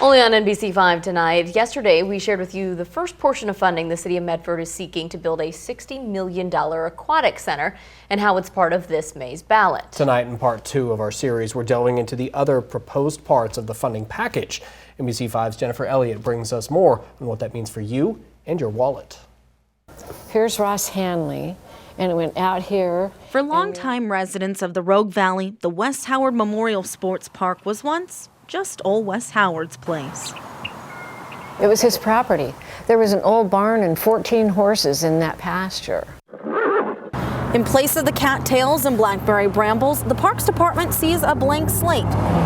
Only on NBC5 tonight. Yesterday, we shared with you the first portion of funding the city of Medford is seeking to build a $60 million aquatic center and how it's part of this May's ballot. Tonight, in part 2 of our series, we're delving into the other proposed parts of the funding package. NBC5's Jennifer Elliott brings us more on what that means for you and your wallet. Here's Ross Hanley, and it went out here. For longtime residents of the Rogue Valley, the West Howard Memorial Sports Park was once just old West Howard's place. It was his property. There was an old barn and 14 horses in that pasture. In place of the cattails and blackberry brambles, the Parks Department sees a blank slate,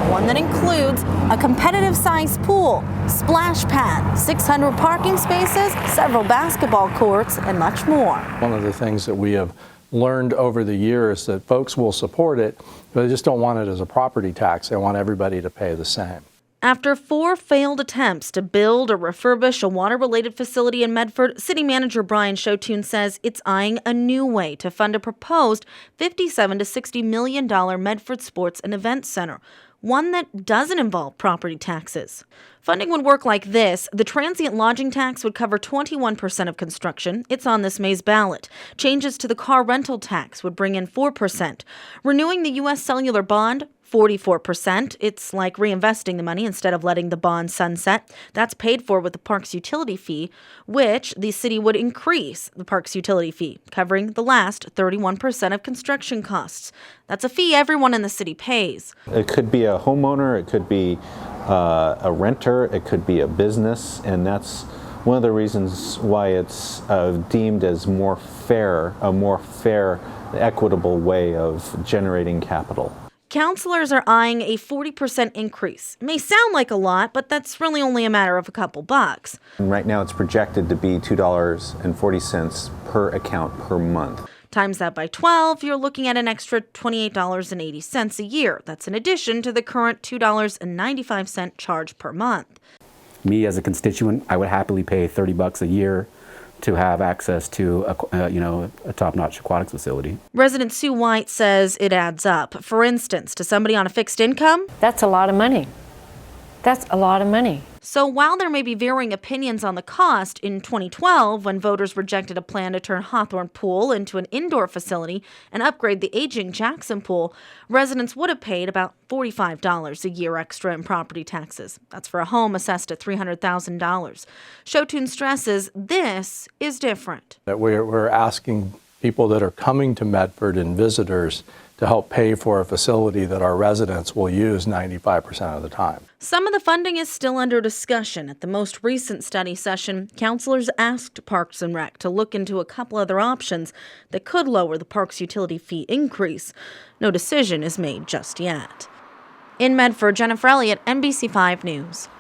one that includes a competitive-sized pool, splash pad, 600 parking spaces, several basketball courts, and much more. One of the things that we have learned over the years that folks will support it, but they just don't want it as a property tax. They want everybody to pay the same. After 4 failed attempts to build or refurbish a water-related facility in Medford, City Manager Brian Shotun says it's eyeing a new way to fund a proposed $57 to $60 million Medford Sports and Events Center, one that doesn't involve property taxes. Funding would work like this. The transient lodging tax would cover 21% of construction. It's on this May's ballot. Changes to the car rental tax would bring in 4%. Renewing the U.S. cellular bond, 44%. It's like reinvesting the money instead of letting the bond sunset. That's paid for with the park's utility fee, which the city would increase the park's utility fee, covering the last 31% of construction costs. That's a fee everyone in the city pays. It could be a homeowner, it could be a renter, it could be a business, and that's one of the reasons why it's deemed as a more fair, equitable way of generating capital. Councilors are eyeing a 40% increase. It may sound like a lot, but that's really only a matter of a couple bucks. And right now it's projected to be $2.40 per account per month. Times that by 12, you're looking at an extra $28.80 a year. That's in addition to the current $2.95 charge per month. Me as a constituent, I would happily pay $30 a year to have access to a top-notch aquatics facility. Resident Sue White says it adds up. For instance, to somebody on a fixed income, that's a lot of money. That's a lot of money. So while there may be varying opinions on the cost, in 2012, when voters rejected a plan to turn Hawthorne Pool into an indoor facility and upgrade the aging Jackson Pool, residents would have paid about $45 a year extra in property taxes. That's for a home assessed at $300,000. Shotun stresses this is different. That we're asking people that are coming to Medford and visitors to help pay for a facility that our residents will use 95% of the time. Some of the funding is still under discussion. At the most recent study session, councilors asked Parks and Rec to look into a couple other options that could lower the park's utility fee increase. No decision is made just yet. In Medford, Jennifer Elliott, NBC5 News.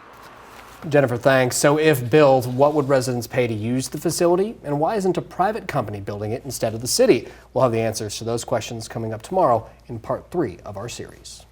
Jennifer, thanks. So if built, what would residents pay to use the facility? And why isn't a private company building it instead of the city? We'll have the answers to those questions coming up tomorrow in part 3 of our series.